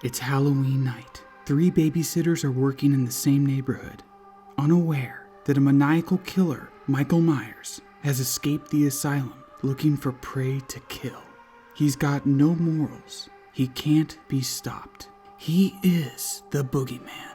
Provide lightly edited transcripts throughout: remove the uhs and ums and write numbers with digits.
It's Halloween night. 3 babysitters are working in the same neighborhood, unaware that a maniacal killer, Michael Myers, has escaped the asylum looking for prey to kill. He's got no morals. He can't be stopped. He is the boogeyman.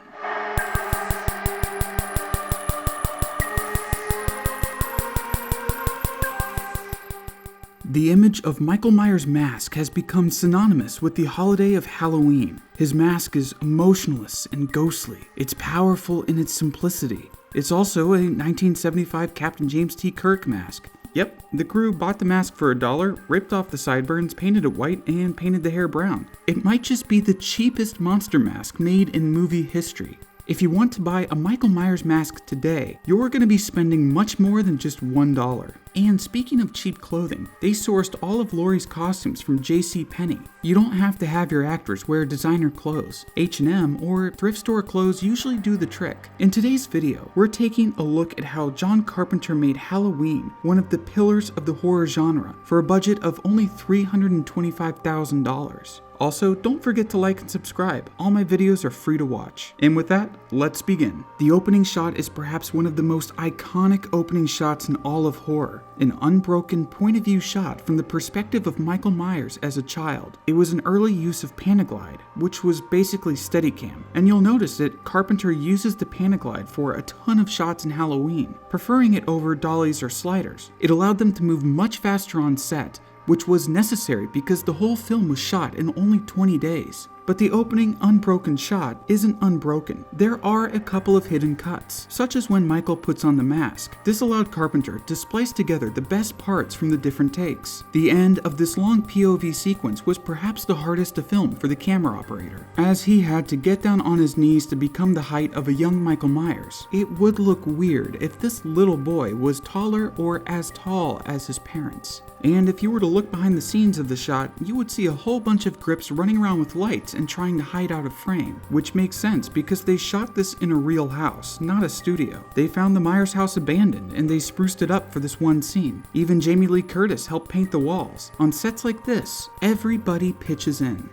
The image of Michael Myers' mask has become synonymous with the holiday of Halloween. His mask is emotionless and ghostly. It's powerful in its simplicity. It's also a 1975 Captain James T. Kirk mask. Yep, the crew bought the mask for $1, ripped off the sideburns, painted it white, and painted the hair brown. It might just be the cheapest monster mask made in movie history. If you want to buy a Michael Myers mask today, you're going to be spending much more than just $1. And speaking of cheap clothing, they sourced all of Laurie's costumes from JCPenney. You don't have to have your actors wear designer clothes. H&M or thrift store clothes usually do the trick. In today's video, we're taking a look at how John Carpenter made Halloween one of the pillars of the horror genre for a budget of only $325,000. Also, don't forget to like and subscribe. All my videos are free to watch. And with that, let's begin. The opening shot is perhaps one of the most iconic opening shots in all of horror. An unbroken point-of-view shot from the perspective of Michael Myers as a child. It was an early use of Panaglide, which was basically Steadicam. And you'll notice that Carpenter uses the Panaglide for a ton of shots in Halloween, preferring it over dollies or sliders. It allowed them to move much faster on set, which was necessary because the whole film was shot in only 20 days. But the opening unbroken shot isn't unbroken. There are a couple of hidden cuts, such as when Michael puts on the mask. This allowed Carpenter to splice together the best parts from the different takes. The end of this long POV sequence was perhaps the hardest to film for the camera operator, as he had to get down on his knees to become the height of a young Michael Myers. It would look weird if this little boy was taller or as tall as his parents. And if you were to look behind the scenes of the shot, you would see a whole bunch of grips running around with lights and trying to hide out of frame, which makes sense because they shot this in a real house, not a studio. They found the Myers house abandoned and they spruced it up for this one scene. Even Jamie Lee Curtis helped paint the walls. On sets like this, everybody pitches in.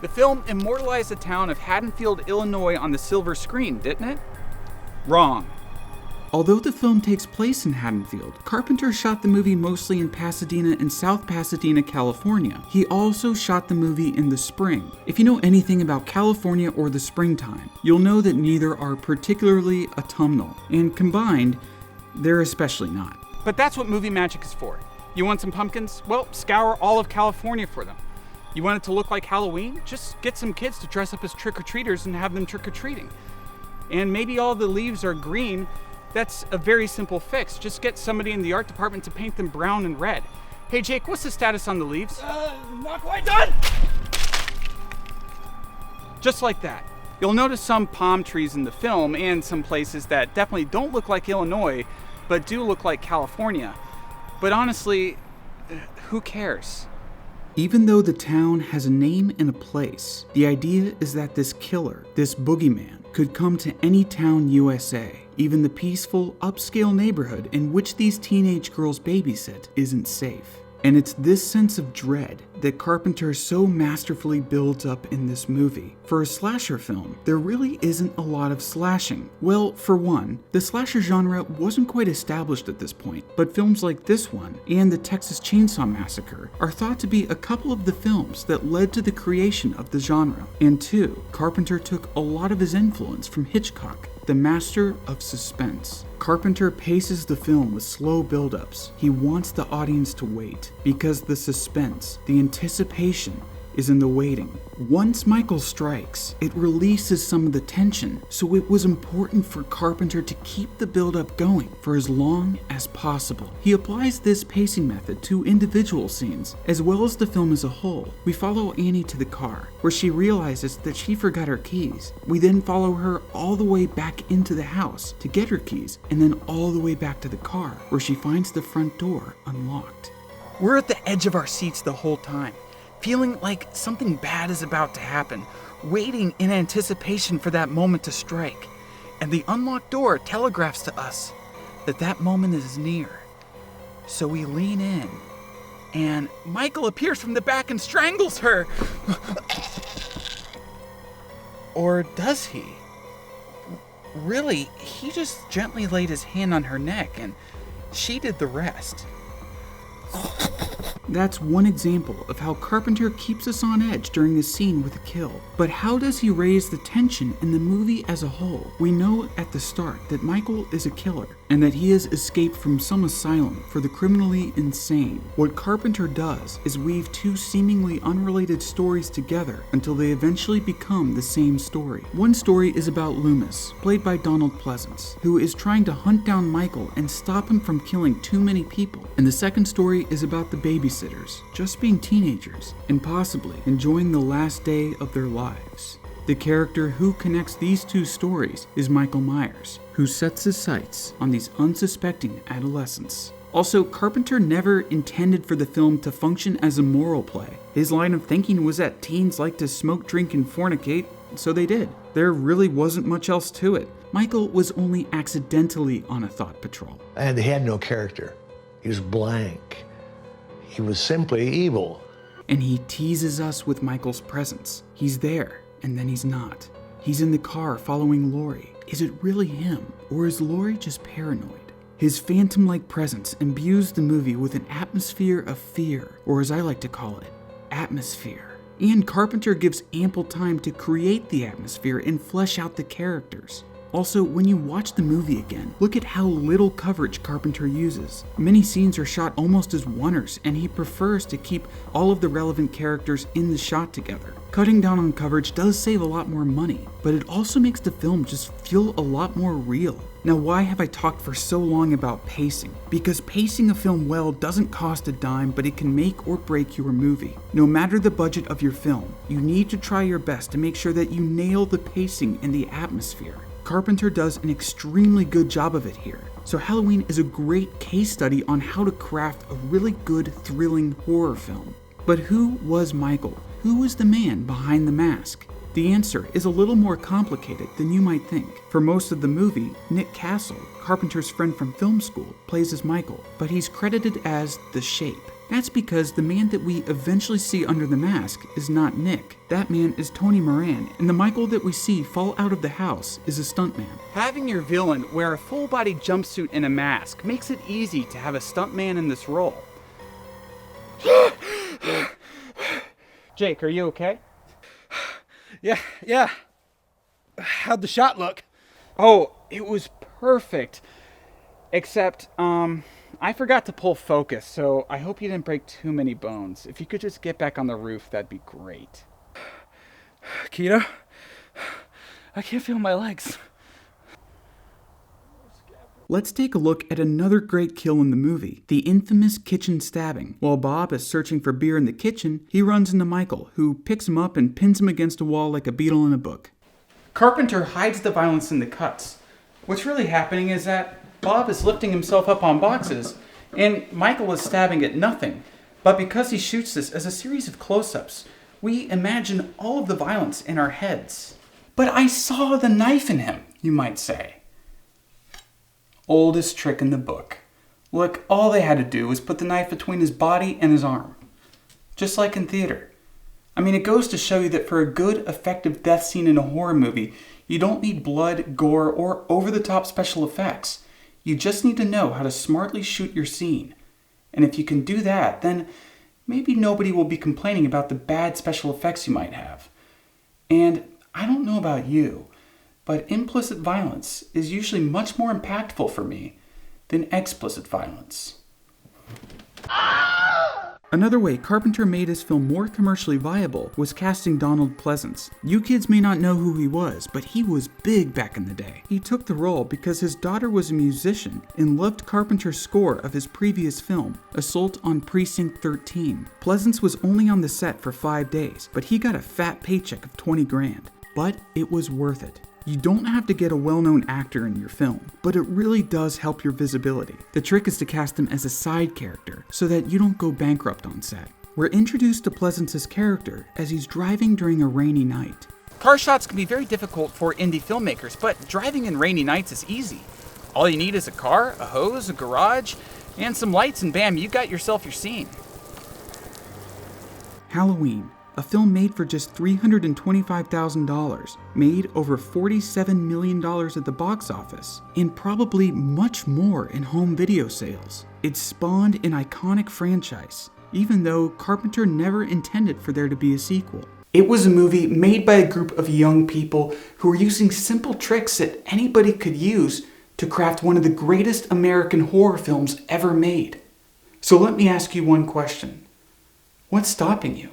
The film immortalized the town of Haddonfield, Illinois on the silver screen, didn't it? Wrong. Although the film takes place in Haddonfield, Carpenter shot the movie mostly in Pasadena and South Pasadena, California. He also shot the movie in the spring. If you know anything about California or the springtime, you'll know that neither are particularly autumnal, and combined, they're especially not. But that's what movie magic is for. You want some pumpkins? Well, scour all of California for them. You want it to look like Halloween? Just get some kids to dress up as trick-or-treaters and have them trick-or-treating. And maybe all the leaves are green. That's a very simple fix. Just get somebody in the art department to paint them brown and red. Hey Jake, what's the status on the leaves? Not quite done! Just like that. You'll notice some palm trees in the film and some places that definitely don't look like Illinois, but do look like California. But honestly, who cares? Even though the town has a name and a place, the idea is that this killer, this boogeyman, could come to any town USA. Even the peaceful, upscale neighborhood in which these teenage girls babysit isn't safe. And it's this sense of dread that Carpenter so masterfully builds up in this movie. For a slasher film, there really isn't a lot of slashing. Well, for one, the slasher genre wasn't quite established at this point, but films like this one and the Texas Chainsaw Massacre are thought to be a couple of the films that led to the creation of the genre. And two, Carpenter took a lot of his influence from Hitchcock, the master of suspense. Carpenter paces the film with slow build-ups. He wants the audience to wait, because the suspense, the anticipation, is in the waiting. Once Michael strikes, it releases some of the tension, so it was important for Carpenter to keep the build-up going for as long as possible. He applies this pacing method to individual scenes, as well as the film as a whole. We follow Annie to the car, where she realizes that she forgot her keys. We then follow her all the way back into the house to get her keys, and then all the way back to the car, where she finds the front door unlocked. We're at the edge of our seats the whole time, feeling like something bad is about to happen, waiting in anticipation for that moment to strike. And the unlocked door telegraphs to us that that moment is near. So we lean in, and Michael appears from the back and strangles her. Or does he? Really, he just gently laid his hand on her neck and she did the rest. That's one example of how Carpenter keeps us on edge during a scene with a kill. But how does he raise the tension in the movie as a whole? We know at the start that Michael is a killer and that he has escaped from some asylum for the criminally insane. What Carpenter does is weave two seemingly unrelated stories together until they eventually become the same story. One story is about Loomis, played by Donald Pleasance, who is trying to hunt down Michael and stop him from killing too many people. And the second story is about the babysitters, just being teenagers, and possibly enjoying the last day of their lives. The character who connects these two stories is Michael Myers, who sets his sights on these unsuspecting adolescents. Also, Carpenter never intended for the film to function as a moral play. His line of thinking was that teens like to smoke, drink, and fornicate, so they did. There really wasn't much else to it. Michael was only accidentally on a thought patrol. And he had no character. He was blank. He was simply evil. And he teases us with Michael's presence. He's there, and then he's not. He's in the car following Laurie. Is it really him, or is Laurie just paranoid? His phantom-like presence imbues the movie with an atmosphere of fear, or as I like to call it, atmosphere. And Carpenter gives ample time to create the atmosphere and flesh out the characters. Also, when you watch the movie again, look at how little coverage Carpenter uses. Many scenes are shot almost as oneers, and he prefers to keep all of the relevant characters in the shot together. Cutting down on coverage does save a lot more money, but it also makes the film just feel a lot more real. Now, why have I talked for so long about pacing? Because pacing a film well doesn't cost a dime, but it can make or break your movie. No matter the budget of your film, you need to try your best to make sure that you nail the pacing and the atmosphere. Carpenter does an extremely good job of it here. So Halloween is a great case study on how to craft a really good, thrilling horror film. But who was Michael? Who was the man behind the mask? The answer is a little more complicated than you might think. For most of the movie, Nick Castle, Carpenter's friend from film school, plays as Michael, but he's credited as the Shape. That's because the man that we eventually see under the mask is not Nick. That man is Tony Moran, and the Michael that we see fall out of the house is a stuntman. Having your villain wear a full-body jumpsuit and a mask makes it easy to have a stuntman in this role. Jake, are you okay? Yeah. How'd the shot look? Oh, it was perfect. Except, I forgot to pull focus, so I hope you didn't break too many bones. If you could just get back on the roof, that'd be great. Kino? I can't feel my legs. Let's take a look at another great kill in the movie, the infamous kitchen stabbing. While Bob is searching for beer in the kitchen, he runs into Michael, who picks him up and pins him against a wall like a beetle in a book. Carpenter hides the violence in the cuts. What's really happening is that Bob is lifting himself up on boxes, and Michael is stabbing at nothing. But because he shoots this as a series of close-ups, we imagine all of the violence in our heads. But I saw the knife in him, you might say. Oldest trick in the book. Look, all they had to do was put the knife between his body and his arm. Just like in theater. I mean, it goes to show you that for a good, effective death scene in a horror movie, you don't need blood, gore, or over-the-top special effects. You just need to know how to smartly shoot your scene. And if you can do that, then maybe nobody will be complaining about the bad special effects you might have. And I don't know about you, but implicit violence is usually much more impactful for me than explicit violence. Another way Carpenter made his film more commercially viable was casting Donald Pleasance. You kids may not know who he was, but he was big back in the day. He took the role because his daughter was a musician and loved Carpenter's score of his previous film, Assault on Precinct 13. Pleasance was only on the set for 5 days, but he got a fat paycheck of $20 grand. But it was worth it. You don't have to get a well-known actor in your film, but it really does help your visibility. The trick is to cast him as a side character so that you don't go bankrupt on set. We're introduced to Pleasance's character as he's driving during a rainy night. Car shots can be very difficult for indie filmmakers, but driving in rainy nights is easy. All you need is a car, a hose, a garage, and some lights, and bam, you got yourself your scene. Halloween, a film made for just $325,000, made over $47 million at the box office, and probably much more in home video sales. It spawned an iconic franchise, even though Carpenter never intended for there to be a sequel. It was a movie made by a group of young people who were using simple tricks that anybody could use to craft one of the greatest American horror films ever made. So let me ask you one question. What's stopping you?